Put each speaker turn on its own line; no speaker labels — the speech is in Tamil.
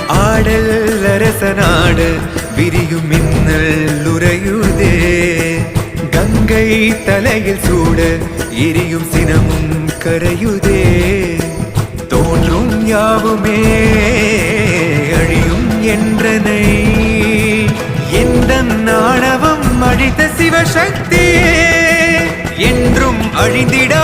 ஆடல் அரச நாடு விரியும் மின்னல் உறையுதே. கங்கை தலையில் சூட எரியும் சினமும் கரையுதே. தோன்றும் யாவுமே அழியும் என்றனை எந்த நாணவம் அழித்த சிவசக்தியே என்றும் அழிந்திட